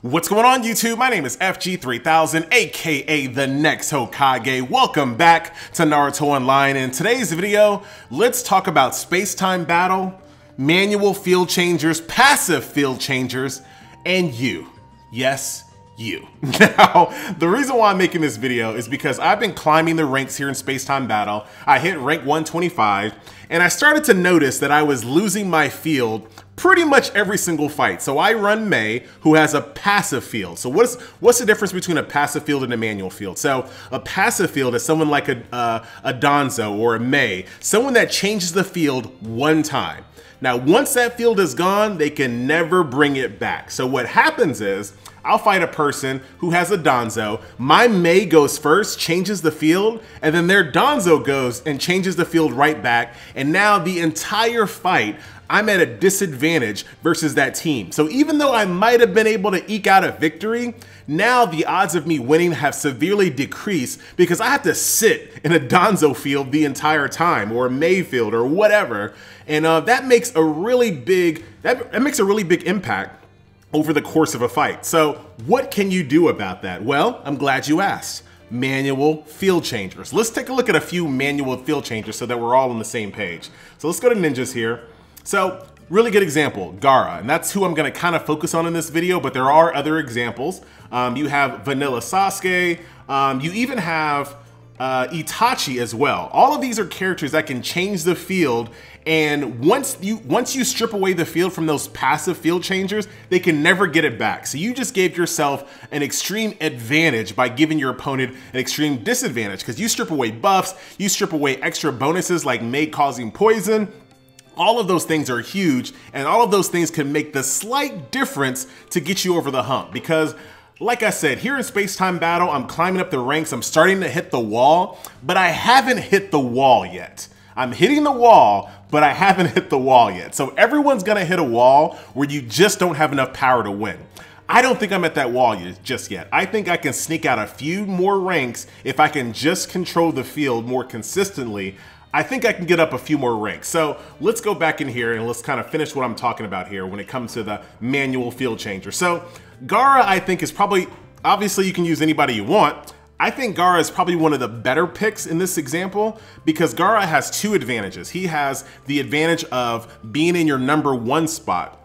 What's going on YouTube? My name is FG3000, aka the next Hokage. Welcome back to Naruto Online. In today's video, let's talk about space-time battle, manual field changers, passive field changers, and you. Yes, you. Now, the reason why I'm making this video is because I've been climbing the ranks here in space-time battle. I hit rank 125, and I started to notice that I was losing my field pretty much every single fight. So I run Mei, who has a passive field. So what's the difference between a passive field and a manual field? So a passive field is someone like a Danzo or a Mei, someone that changes the field one time. Now, once that field is gone, they can never bring it back. So what happens is, I'll fight a person who has a Danzo, my Mei goes first, changes the field, and then their Danzo goes and changes the field right back, and now the entire fight, I'm at a disadvantage versus that team. So even though I might have been able to eke out a victory, now the odds of me winning have severely decreased because I have to sit in a Danzo field the entire time, or a Mei field, or whatever, and that makes a really big impact over the course of a fight. So what can you do about that? Well, I'm glad you asked. Manual field changers. Let's take a look at a few manual field changers so that we're all on the same page. So let's go to ninjas here. So really good example, Gaara, and that's who I'm gonna kind of focus on in this video, but there are other examples. You have Vanilla Sasuke, you even have Itachi as well. All of these are characters that can change the field, and once you strip away the field from those passive field changers, they can never get it back. So you just gave yourself an extreme advantage by giving your opponent an extreme disadvantage, because you strip away buffs, you strip away extra bonuses like Mei causing poison. All of those things are huge, and all of those things can make the slight difference to get you over the hump. Because like I said, here in space-time battle, I'm climbing up the ranks, I'm starting to hit the wall, but I haven't hit the wall yet. I'm hitting the wall, but I haven't hit the wall yet. So everyone's gonna hit a wall where you just don't have enough power to win. I don't think I'm at that wall just yet. I think I can sneak out a few more ranks if I can just control the field more consistently. I think I can get up a few more ranks. So let's go back in here and let's kind of finish what I'm talking about here when it comes to the manual field changer. So Gaara, I think, is probably, obviously you can use anybody you want. I think Gaara is probably one of the better picks in this example because Gaara has two advantages. He has the advantage of being in your #1 spot.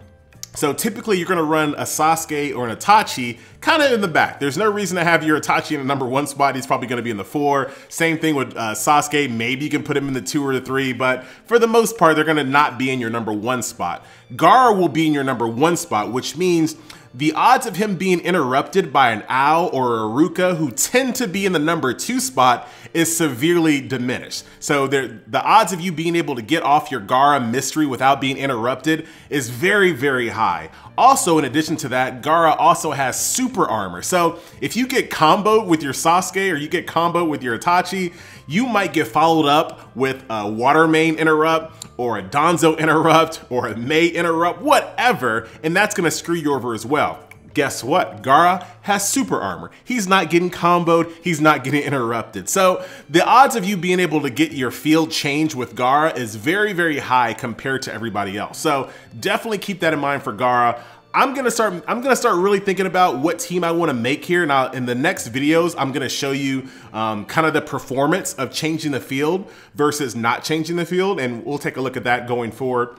So typically you're gonna run a Sasuke or an Itachi kind of in the back. There's no reason to have your Itachi in the #1 spot. He's probably gonna be in the 4. Same thing with Sasuke. Maybe you can put him in the 2 or the 3, but for the most part, they're gonna not be in your #1 spot. Gaara will be in your #1 spot, which means the odds of him being interrupted by an Ao or a Ruka, who tend to be in the #2 spot, is severely diminished. So the odds of you being able to get off your Gaara mystery without being interrupted is very, very high. Also, in addition to that, Gaara also has super armor. So if you get comboed with your Sasuke or you get comboed with your Itachi, you might get followed up with a Water Main interrupt or a Danzo interrupt or a Mei interrupt, whatever, and that's gonna screw you over as well. Guess what? Gaara has super armor. He's not getting comboed, he's not getting interrupted. So the odds of you being able to get your field changed with Gaara is very, very high compared to everybody else. So definitely keep that in mind for Gaara. I'm gonna start really thinking about what team I wanna make here. Now in the next videos, I'm gonna show you kind of the performance of changing the field versus not changing the field, and we'll take a look at that going forward.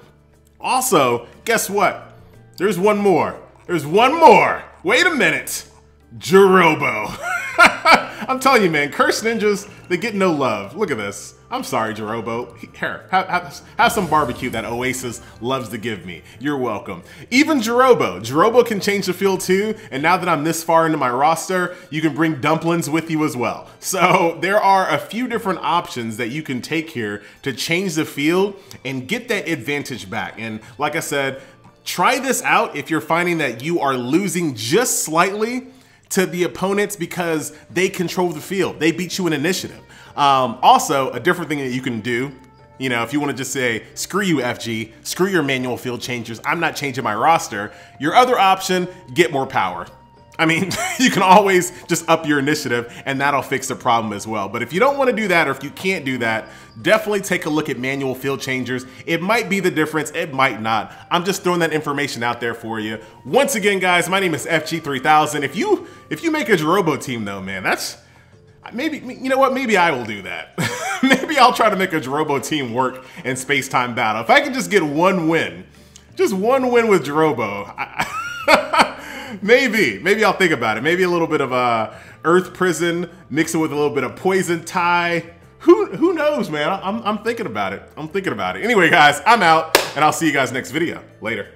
Also, guess what? There's one more. There's one more. Wait a minute. Jirobo. I'm telling you, man, cursed ninjas, they get no love. Look at this. I'm sorry, Jirobo. Here, have some barbecue that Oasis loves to give me. You're welcome. Even Jirobo can change the field too, and now that I'm this far into my roster, you can bring dumplings with you as well. So there are a few different options that you can take here to change the field and get that advantage back. And like I said, try this out if you're finding that you are losing just slightly to the opponents because they control the field. They beat you in initiative. Also, a different thing that you can do, you know, if you want to just say, screw you, FG, screw your manual field changers, I'm not changing my roster. Your other option, get more power. I mean, you can always just up your initiative and that'll fix the problem as well. But if you don't want to do that, or if you can't do that, definitely take a look at manual field changers. It might be the difference, it might not. I'm just throwing that information out there for you. Once again, guys, my name is FG3000. If you make a Jirobo team though, man, that's, maybe, you know what, maybe I will do that. Maybe I'll try to make a Jirobo team work in space-time battle. If I can just get one win, just one win with Jirobo, maybe I'll think about it. Maybe a little bit of Earth Prison, mix it with a little bit of Poison Tie. Who knows, man? I'm thinking about it. I'm thinking about it. Anyway, guys, I'm out, and I'll see you guys next video. Later.